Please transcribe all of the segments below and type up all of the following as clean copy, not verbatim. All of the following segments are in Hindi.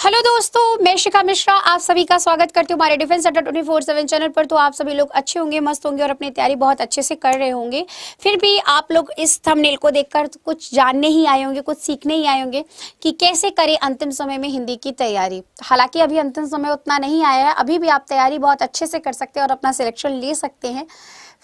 हेलो दोस्तों, मैं शिखा मिश्रा आप सभी का स्वागत करती हूँ हमारे डिफेंस अड्डा 24/7 चैनल पर। तो आप सभी लोग अच्छे होंगे, मस्त होंगे और अपनी तैयारी बहुत अच्छे से कर रहे होंगे। फिर भी आप लोग इस थंबनेल को देखकर कुछ जानने ही आए होंगे, कुछ सीखने ही आए होंगे कि कैसे करें अंतिम समय में हिंदी की तैयारी। हालांकि अभी अंतिम समय उतना नहीं आया है, अभी भी आप तैयारी बहुत अच्छे से कर सकते हैं और अपना सिलेक्शन ले सकते हैं।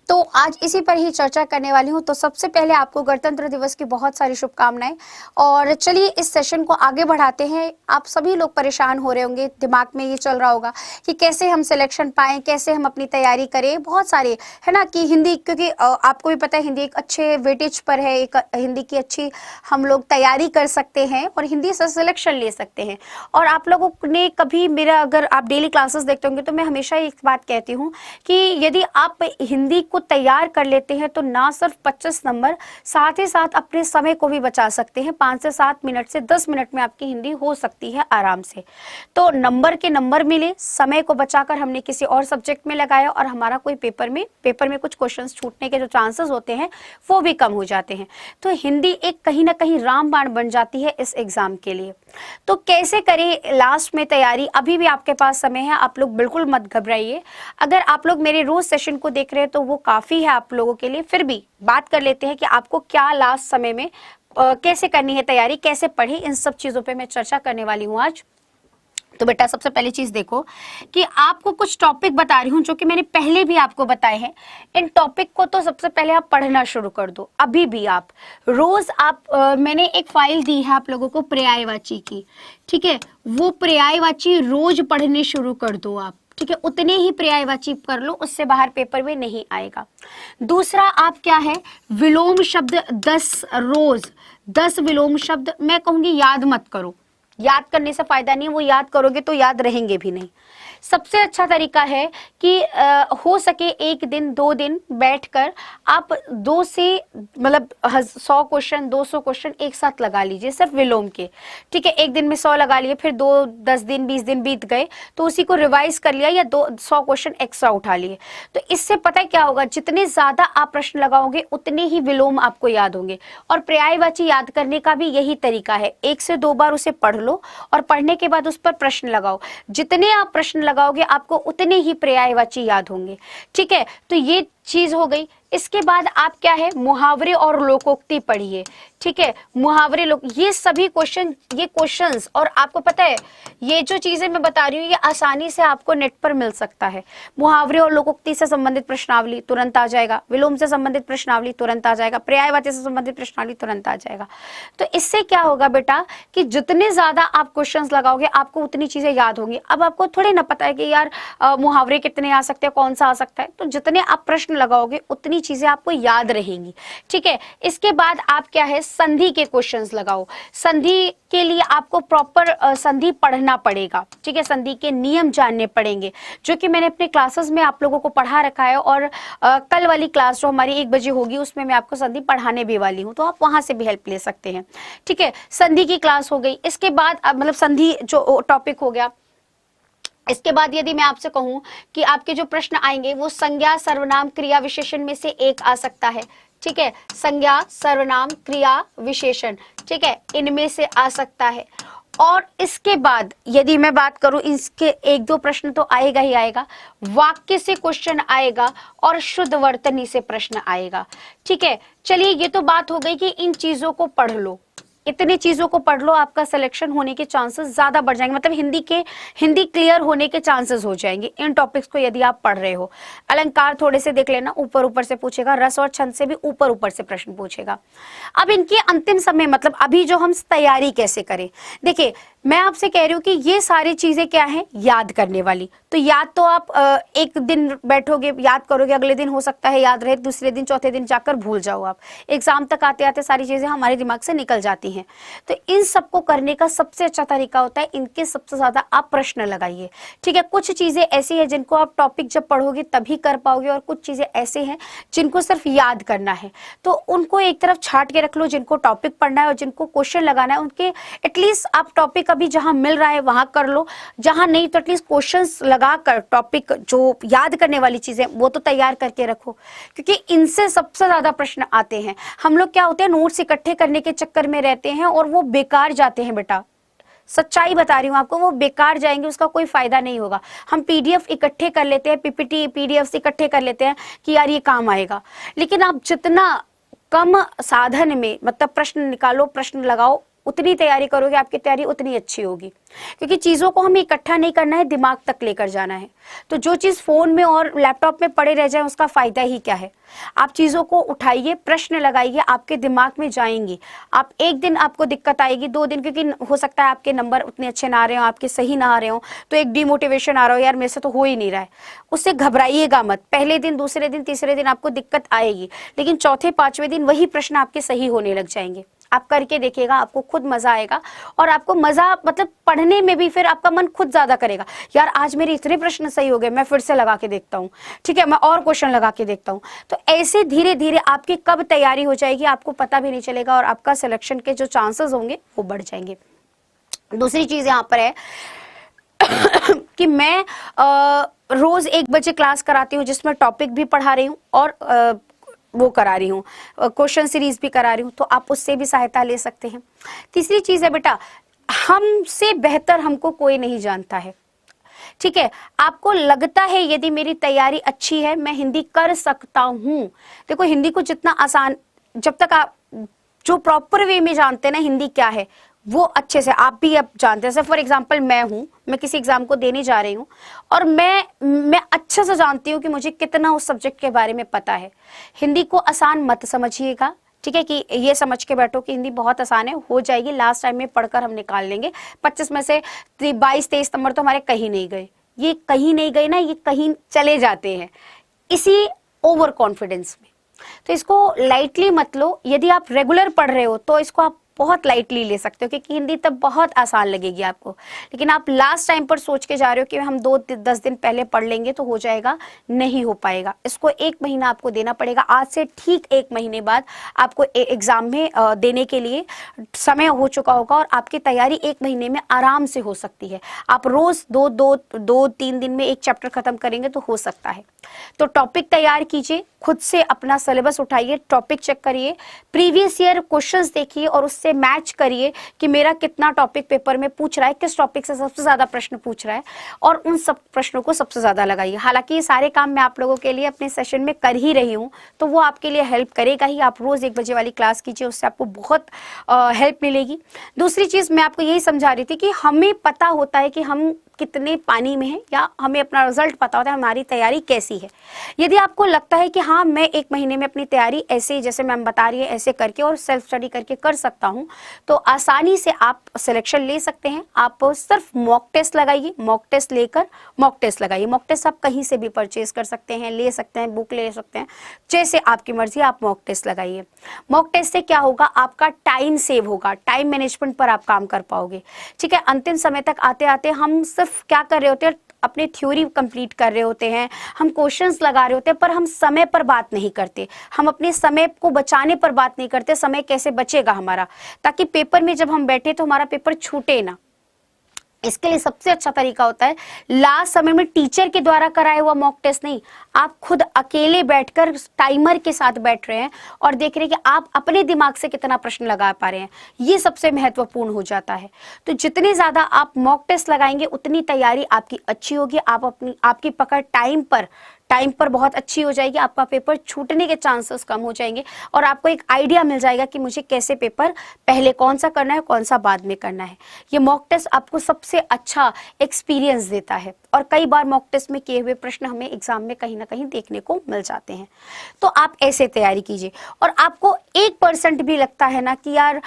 तो आज इसी पर ही चर्चा करने वाली हूँ। तो सबसे पहले आपको गणतंत्र दिवस की बहुत सारी शुभकामनाएं। और चलिए इस सेशन को आगे बढ़ाते हैं। आप सभी लोग परेशान हो रहे होंगे, दिमाग में ये चल रहा होगा कि कैसे हम सिलेक्शन पाएं, कैसे हम अपनी तैयारी करें। बहुत सारे है ना कि हिंदी, क्योंकि आपको भी पता है हिंदी एक अच्छे वेटेज पर है, एक हिंदी की अच्छी हम लोग तैयारी कर सकते हैं और हिंदी से सिलेक्शन ले सकते हैं। और आप लोगों ने कभी मेरा, अगर आप डेली क्लासेस देखते होंगे तो मैं हमेशा एक बात कहती हूँ कि यदि आप हिंदी को तैयार कर लेते हैं तो ना सिर्फ 25 नंबर, साथ ही साथ अपने समय को भी बचा सकते हैं। 5 से 7 मिनट से 10 मिनट में आपकी हिंदी हो सकती है आराम से। तो नंबर के नंबर मिले, समय को बचाकर हमने किसी और सब्जेक्ट में लगाया और हमारा कोई पेपर में कुछ क्वेश्चंस छूटने के जो चांसेस होते हैं वो भी कम हो जाते हैं। तो हिंदी एक कहीं ना कहीं रामबाण बन जाती है इस एग्जाम के लिए। तो कैसे करें लास्ट में तैयारी? अभी भी आपके पास समय है, आप लोग बिल्कुल मत घबराइए। अगर आप लोग मेरे रोज सेशन को देख रहे हैं तो वो काफी है आप लोगों के लिए। फिर भी बात कर लेते हैं कि आपको क्या लास्ट समय में कैसे करनी है तैयारी, कैसे पढ़े, इन सब चीजों पे मैं चर्चा करने वाली हूँ आज। तो बेटा सबसे पहली चीज देखो कि आपको कुछ टॉपिक बता रही हूं जो कि मैंने पहले भी आपको बताए हैं। इन टॉपिक को तो सबसे पहले आप पढ़ना शुरू कर दो। अभी भी आप रोज मैंने एक फाइल दी है आप लोगों को पर्यायवाची की, ठीक है। वो पर्यायवाची रोज पढ़ने शुरू कर दो आप, ठीक है। उतने ही पर्यायवाची कर लो, उससे बाहर पेपर में नहीं आएगा। दूसरा आप क्या है, विलोम शब्द 10 रोज 10 विलोम शब्द मैं कहूंगी याद मत करो। याद करने से फायदा नहीं है, वो याद करोगे तो याद रहेंगे भी नहीं। सबसे अच्छा तरीका है कि हो सके एक दिन 2 दिन बैठकर आप 2 से मतलब 100 क्वेश्चन 200 क्वेश्चन एक साथ लगा लीजिए सिर्फ विलोम के, ठीक है। एक दिन में 100 लगा लिए, फिर 10 दिन 20 दिन बीत गए तो उसी को रिवाइज कर लिया या 100 क्वेश्चन एक्स्ट्रा उठा लिए। तो इससे पता है क्या होगा, जितने ज्यादा आप प्रश्न लगाओगे उतने ही विलोम आपको याद होंगे। और पर्यायवाची याद करने का भी यही तरीका है, 1 से 2 बार उसे पढ़ लो और पढ़ने के बाद उस पर प्रश्न लगाओ। जितने आप प्रश्न लगाओगे आपको उतने ही पर्यायवाची याद होंगे, ठीक है। तो ये चीज हो गई। इसके बाद आप क्या है, मुहावरे और लोकोक्ति पढ़िए, ठीक है। मुहावरे लोग, ये सभी क्वेश्चंस और आपको पता है ये जो चीजें मैं बता रही हूँ ये आसानी से आपको नेट पर मिल सकता है। मुहावरे और लोकोक्ति से संबंधित प्रश्नावली तुरंत आ जाएगा, विलोम से संबंधित प्रश्नावली तुरंत आ जाएगा, पर्यायवाची से संबंधित प्रश्नावली तुरंत आ जाएगा। तो इससे क्या होगा बेटा कि जितने ज्यादा आप क्वेश्चंस लगाओगे आपको उतनी चीजें याद होंगी। अब आपको थोड़ी ना पता है कि यार मुहावरे कितने आ सकते हैं, कौन सा आ सकता है। तो जितने आप प्रश्न लगाओगे उतनी चीजें आपको याद रहेंगी, ठीक है। इसके बाद आप क्या है, संधि के क्वेश्चंस लगाओ। संधि के लिए आपको प्रॉपर संधि पढ़ना पड़ेगा, ठीक है। संधि के नियम जानने पड़ेंगे जो कि मैंने अपने क्लासेस में आप लोगों को पढ़ा रखा है। और कल वाली क्लास जो हमारी 1 बजे होगी उसमें मैं आपको संधि पढ़ाने भी वाली हूँ, तो आप वहां से भी हेल्प ले सकते हैं, ठीक है। संधि की क्लास हो गई। इसके बाद मतलब संधि जो टॉपिक हो गया। इसके बाद यदि मैं आपसे कहूं कि आपके जो प्रश्न आएंगे वो संज्ञा सर्वनाम क्रिया विशेषण में से एक आ सकता है, ठीक है। संज्ञा सर्वनाम क्रिया विशेषण, ठीक है, इनमें से आ सकता है। और इसके बाद यदि मैं बात करूं, इसके 1-2 प्रश्न तो आएगा ही आएगा, वाक्य से क्वेश्चन आएगा और शुद्ध वर्तनी से प्रश्न आएगा, ठीक है। चलिए ये तो बात हो गई कि इन चीजों को पढ़ लो। इतनी चीजों को पढ़ लो, आपका सिलेक्शन होने के चांसेस ज्यादा बढ़ जाएंगे, मतलब हिंदी क्लियर होने के चांसेस हो जाएंगे इन टॉपिक्स को यदि आप पढ़ रहे हो। अलंकार थोड़े से देख लेना, ऊपर ऊपर से पूछेगा। रस और छंद से भी ऊपर ऊपर से प्रश्न पूछेगा। अब इनके अंतिम समय, मतलब अभी जो हम तैयारी कैसे करें, देखिए मैं आपसे कह रही हूँ कि ये सारी चीजें क्या है, याद करने वाली। तो याद तो आप एक दिन बैठोगे याद करोगे, अगले दिन हो सकता है याद रहे, दूसरे दिन चौथे दिन जाकर भूल जाओ आप। एग्जाम तक आते आते सारी चीजें हमारे दिमाग से निकल जाती हैं। तो इन सबको करने का सबसे अच्छा तरीका होता है, इनके सबसे ज्यादा आप प्रश्न लगाइए, ठीक है। कुछ चीजें ऐसी है जिनको आप टॉपिक जब पढ़ोगे तभी कर पाओगे और कुछ चीजें ऐसे हैं जिनको सिर्फ याद करना है। तो उनको एक तरफ छाट के रख लो, जिनको टॉपिक पढ़ना है और जिनको क्वेश्चन लगाना है उनके एटलीस्ट आप टॉपिक अभी जहां मिल रहा है वहां कर लो, जहां नहीं तो एटलीस्ट क्वेश्चंस लगाकर टॉपिक जो याद करने वाली चीजें वो तो तैयार करके रखो, क्योंकि इनसे सबसे ज्यादा प्रश्न आते हैं। हम लोग क्या होते हैं, नोट्स इकट्ठे करने के चक्कर में रहते हैं और वो बेकार जाते हैं बेटा। सच्चाई बता रही हूँ आपको, वो बेकार जाएंगे, उसका कोई फायदा नहीं होगा। हम पीडीएफ इकट्ठे कर लेते हैं, पीपीटी पीडीएफ इकट्ठे कर लेते हैं कि यार ये काम आएगा, लेकिन आप जितना कम साधन में मतलब प्रश्न निकालो, प्रश्न लगाओ, उतनी तैयारी करोगे, आपकी तैयारी उतनी अच्छी होगी। क्योंकि चीजों को हमें इकट्ठा नहीं करना है, दिमाग तक लेकर जाना है। तो जो चीज फोन में और लैपटॉप में पड़े रह जाए उसका फायदा ही क्या है। आप चीजों को उठाइए, प्रश्न लगाइए, आपके दिमाग में जाएंगी। आप एक दिन आपको दिक्कत आएगी, 2 दिन, क्योंकि हो सकता है आपके नंबर उतने अच्छे ना आ रहे हो, आपके सही ना आ रहे हो, तो एक डिमोटिवेशन आ रहा हो, यार मेरे से तो हो ही नहीं रहा है। उससे घबराइएगा मत। पहले दिन, दूसरे दिन, तीसरे दिन आपको दिक्कत आएगी, लेकिन चौथे पांचवें दिन वही प्रश्न आपके सही होने लग जाएंगे। आप करके देखिएगा, आपको खुद मजा आएगा, और आपको मजा मतलब पढ़ने में भी फिर आपका मन खुद ज्यादा करेगा, यार आज मेरे इतने प्रश्न सही हो गए, मैं फिर से लगा के देखता हूँ, ठीक है, मैं और क्वेश्चन लगा के देखता हूँ। तो ऐसे धीरे धीरे आपकी कब तैयारी हो जाएगी आपको पता भी नहीं चलेगा, और आपका सिलेक्शन के जो चांसेस होंगे वो बढ़ जाएंगे। दूसरी चीज यहाँ पर है कि मैं रोज 1 बजे क्लास कराती हूँ, जिसमें टॉपिक भी पढ़ा रही हूँ और वो करा रही हूँ, क्वेश्चन सीरीज भी करा रही हूँ, तो आप उससे भी सहायता ले सकते हैं। तीसरी चीज है बेटा, हमसे बेहतर हमको कोई नहीं जानता है, ठीक है। आपको लगता है यदि मेरी तैयारी अच्छी है, मैं हिंदी कर सकता हूँ। देखो हिंदी को जितना आसान, जब तक आप जो प्रॉपर वे में जानते हैं ना हिंदी क्या है, वो अच्छे से आप भी अब जानते हैं। फॉर एग्जाम्पल मैं किसी एग्जाम को देने जा रही हूँ, और मैं अच्छे से जानती हूँ कि मुझे कितना उस सब्जेक्ट के बारे में पता है। हिंदी को आसान मत समझिएगा, ठीक है, कि ये समझ के बैठो कि हिंदी बहुत आसान है, हो जाएगी, लास्ट टाइम में पढ़कर हम निकाल लेंगे। 25 में से 22-23 नंबर तो हमारे कहीं नहीं गए। ये कहीं नहीं गए ना, ये कहीं चले जाते हैं इसी ओवर कॉन्फिडेंस में। तो इसको लाइटली मत लो। यदि आप रेगुलर पढ़ रहे हो तो इसको आप बहुत लाइटली ले सकते हो, क्योंकि हिंदी तब बहुत आसान लगेगी आपको। लेकिन आप लास्ट टाइम पर सोच के जा रहे हो कि हम 2-10 दिन पहले पढ़ लेंगे तो हो जाएगा, नहीं हो पाएगा। इसको 1 महीना आपको देना पड़ेगा। आज से ठीक 1 महीने बाद आपको एग्जाम में देने के लिए समय हो चुका होगा, और आपकी तैयारी 1 महीने में आराम से हो सकती है। आप रोज 2-3 दिन में 1 चैप्टर खत्म करेंगे तो हो सकता है। तो टॉपिक तैयार कीजिए, खुद से अपना सिलेबस उठाइए, टॉपिक चेक करिए, प्रीवियस ईयर क्वेश्चंस देखिए और उससे मैच करिए कि मेरा कितना टॉपिक पेपर में पूछ रहा है, किस टॉपिक से सबसे ज्यादा प्रश्न पूछ रहा है, और उन सब प्रश्नों को सबसे ज्यादा लगाइए। हालांकि ये सारे काम मैं आप लोगों के लिए अपने सेशन में कर ही रही हूँ, तो वो आपके लिए हेल्प करेगा ही। आप रोज 1 बजे वाली क्लास कीजिए, उससे आपको बहुत हेल्प मिलेगी। दूसरी चीज मैं आपको यही समझा रही थी कि हमें पता होता है कि हम कितने पानी में है, या हमें अपना रिजल्ट पता होता है हमारी तैयारी कैसी है। यदि आपको लगता है कि हाँ मैं 1 महीने में अपनी तैयारी ऐसे जैसे मैम बता रही है ऐसे करके और सेल्फ स्टडी करके कर सकता हूँ, तो आसानी से आप सिलेक्शन ले सकते हैं। आप सिर्फ मॉक टेस्ट लगाइए, मॉक टेस्ट लेकर मॉक टेस्ट लगाइए। मॉक टेस्ट आप कहीं से भी परचेज कर सकते हैं, ले सकते हैं, बुक ले सकते हैं, जैसे आपकी मर्जी, आप मॉक टेस्ट लगाइए। मॉक टेस्ट से क्या होगा, आपका टाइम सेव होगा, टाइम मैनेजमेंट पर आप काम कर पाओगे, ठीक है। अंतिम समय तक आते आते हम सिर्फ क्या कर रहे होते हैं, अपने थ्योरी कंप्लीट कर रहे होते हैं, हम क्वेश्चंस लगा रहे होते हैं, पर हम समय पर बात नहीं करते। हम अपने समय को बचाने पर बात नहीं करते, समय कैसे बचेगा हमारा, ताकि पेपर में जब हम बैठे तो हमारा पेपर छूटे ना। इसके लिए सबसे अच्छा तरीका होता है लास्ट समय में टीचर के द्वारा कराया हुआ मॉक टेस्ट नहीं, आप खुद अकेले बैठकर टाइमर के साथ बैठ रहे हैं और देख रहे हैं कि आप अपने दिमाग से कितना प्रश्न लगा पा रहे हैं। ये सबसे महत्वपूर्ण हो जाता है। तो जितने ज्यादा आप मॉक टेस्ट लगाएंगे उतनी तैयारी आपकी अच्छी होगी। आपकी पकड़ टाइम पर बहुत अच्छी हो जाएगी, आपका पेपर छूटने के चांसेस कम हो जाएंगे, और आपको एक आइडिया मिल जाएगा कि मुझे कैसे पेपर पहले कौन सा करना है, कौन सा बाद में करना है। ये मॉक टेस्ट आपको सबसे अच्छा एक्सपीरियंस देता है, और कई बार मॉक टेस्ट में किए हुए प्रश्न हमें एग्जाम में कहीं ना कहीं देखने को मिल जाते हैं। तो आप ऐसे तैयारी कीजिए। और आपको 1% भी लगता है ना कि यार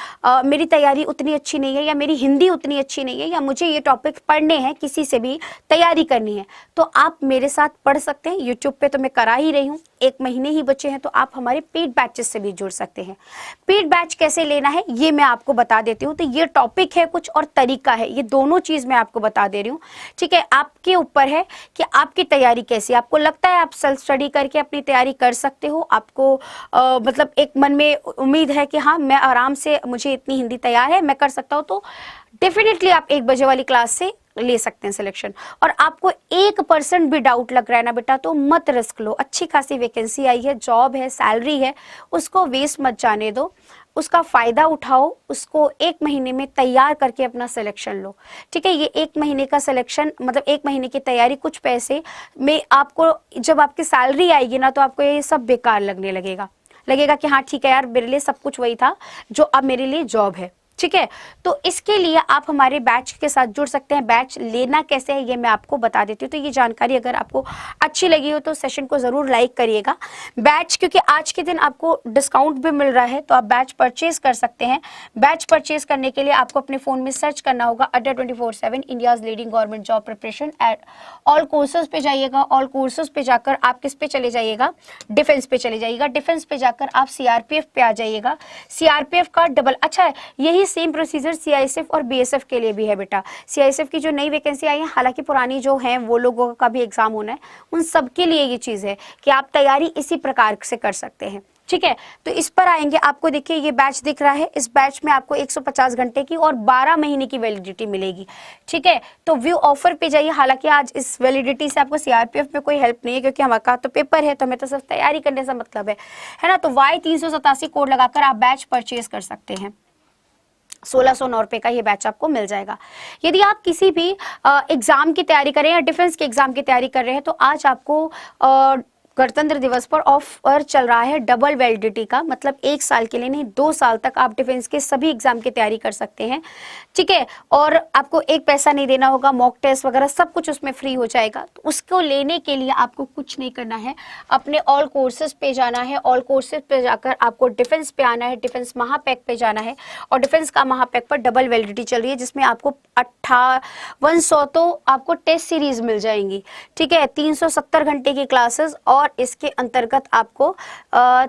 मेरी तैयारी उतनी अच्छी नहीं है, या मेरी हिंदी उतनी अच्छी नहीं है, या मुझे ये टॉपिक पढ़ने हैं, किसी से भी तैयारी करनी है, तो आप मेरे साथ पढ़ सकते हैं। यूट्यूब पे तो मैं करा ही रही हूँ, 1 महीने ही बचे हैं, तो आप हमारे पेड बैचेस से भी जुड़ सकते हैं। पेड बैच कैसे लेना है ये मैं आपको बता देती हूँ। तो ये टॉपिक है कुछ और तरीका है, ये दोनों चीज मैं आपको बता दे रही हूँ, ठीक है। आपके ऊपर है कि आपकी तैयारी कैसी। आपको लगता है आप सेल्फ स्टडी करके अपनी तैयारी कर सकते हो, आपको मतलब एक मन में उम्मीद है कि हाँ मैं आराम से, मुझे इतनी हिंदी तैयार है, मैं कर सकता हूँ, तो डेफिनेटली आप 1 बजे वाली क्लास से ले सकते हैं सिलेक्शन। और आपको 1% भी डाउट लग रहा है ना बेटा, तो मत रिस्क लो। अच्छी खासी वैकेंसी आई है, जॉब है, सैलरी है, उसको वेस्ट मत जाने दो। उसका फ़ायदा उठाओ, उसको 1 महीने में तैयार करके अपना सिलेक्शन लो। ठीक है, ये 1 महीने का सिलेक्शन मतलब 1 महीने की तैयारी, कुछ पैसे में आपको जब आपकी सैलरी आएगी ना, तो आपको ये सब बेकार लगने लगेगा कि हाँ ठीक है यार, मेरे लिए सब कुछ वही था जो अब मेरे लिए जॉब है। ठीक है, तो इसके लिए आप हमारे बैच के साथ जुड़ सकते हैं। बैच लेना कैसे है ये मैं आपको बता देती हूँ। तो ये जानकारी अगर आपको अच्छी लगी हो तो सेशन को ज़रूर लाइक करिएगा। बैच, क्योंकि आज के दिन आपको डिस्काउंट भी मिल रहा है, तो आप बैच परचेज कर सकते हैं। बैच परचेज करने के लिए आपको अपने फ़ोन में सर्च करना होगा अड्डा 24/7 India's leading government job preparation at all courses पे जाइएगा। ऑल कोर्सेज पे जाकर आप किस पे चले जाइएगा, डिफेंस पे चले जाइएगा। डिफेंस पे जाकर आप सीआरपीएफ पे आ जाइएगा। सीआरपीएफ का डबल, अच्छा है, यही सेम प्रोसीजर सीआईएसएफ और बीएसएफ के लिए भी है बेटा। सीआईएसएफ की जो नई वैकेंसी आई है, हालांकि पुरानी जो है वो लोगों का भी एग्जाम होना है, उन सब के लिए ये चीज़ है कि आप तैयारी इसी प्रकार से कर सकते हैं। ठीक है, तो इस पर आएंगे। आपको देखिए ये बैच दिख रहा है, इस बैच में आपको 150 घंटे की और 12 महीने की वैलिडिटी मिलेगी। ठीक है, तो व्यू ऑफर पे जाइए। हालांकि आज इस वैलिडिटी से आपको सीआरपीएफ में कोई हेल्प नहीं है, क्योंकि हमारा तो पेपर है, तो हमें तो सिर्फ तैयारी करने से मतलब है ना। तो Y387 कोड लगाकर आप बैच परचेज कर सकते हैं। 1609 रुपये का ये बैच आपको मिल जाएगा। यदि आप किसी भी एग्जाम की तैयारी कर रहे हैं या डिफेंस के एग्जाम की तैयारी कर रहे हैं, तो आज आपको गणतंत्र दिवस पर ऑफर चल रहा है डबल वैलिडिटी का, मतलब 1 साल के लिए नहीं, 2 साल तक आप डिफेंस के सभी एग्जाम की तैयारी कर सकते हैं। ठीक है, और आपको एक पैसा नहीं देना होगा, मॉक टेस्ट वगैरह सब कुछ उसमें फ्री हो जाएगा। तो उसको लेने के लिए आपको कुछ नहीं करना है, अपने ऑल कोर्सेज पे जाना है। ऑल कोर्सेज पे जाकर आपको डिफेंस पे आना है, डिफेंस महापैक पे जाना है। और डिफेंस का महापैक पर डबल वैलिडिटी चल रही है, जिसमें आपको 5800 तो आपको टेस्ट सीरीज मिल जाएंगी। ठीक है, 370 घंटे की क्लासेस, और इसके अंतर्गत आपको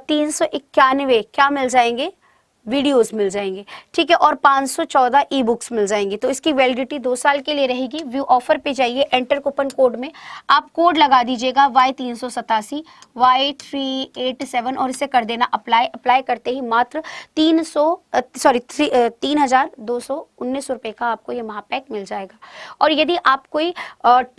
391 क्या मिल जाएंगे, वीडियोस मिल जाएंगे। ठीक है, और 514 ई बुक्स मिल जाएंगी। तो इसकी वैलिडिटी 2 साल के लिए रहेगी। व्यू ऑफर पे जाइए, एंटर कूपन कोड में आप कोड लगा दीजिएगा Y387 Y387 और इसे कर देना अप्लाई। अप्लाई करते ही मात्र 3,219 रुपये का आपको ये महापैक मिल जाएगा। और यदि आप कोई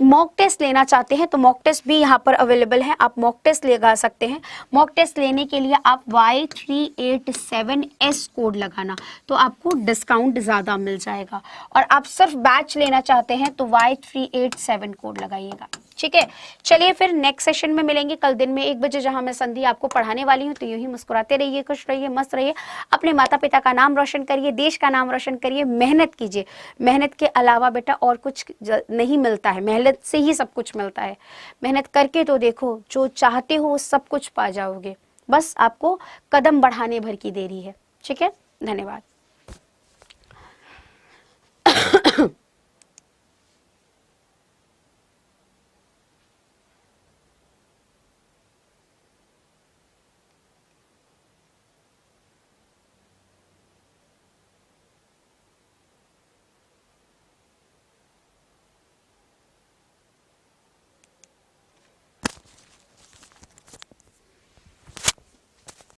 मॉक टेस्ट लेना चाहते हैं तो मॉक टेस्ट भी यहाँ पर अवेलेबल है, आप मॉक टेस्ट लगा सकते हैं। मॉक टेस्ट लेने के लिए आप Y387S कोड लगाना, तो आपको डिस्काउंट ज़्यादा मिल जाएगा। और आप सिर्फ बैच लेना चाहते हैं तो Y387 कोड लगाइएगा। ठीक है, चलिए फिर नेक्स्ट सेशन में मिलेंगे कल दिन में 1 बजे, जहां मैं संधि आपको पढ़ाने वाली हूं। तो यूं ही मुस्कुराते रहिए, खुश रहिए, मस्त रहिए, अपने माता पिता का नाम रोशन करिए, देश का नाम रोशन करिए, मेहनत कीजिए। मेहनत के अलावा बेटा और कुछ नहीं मिलता है, मेहनत से ही सब कुछ मिलता है। मेहनत करके तो देखो, जो चाहते हो सब कुछ पा जाओगे, बस आपको कदम बढ़ाने भर की देरी है। ठीक है, धन्यवाद।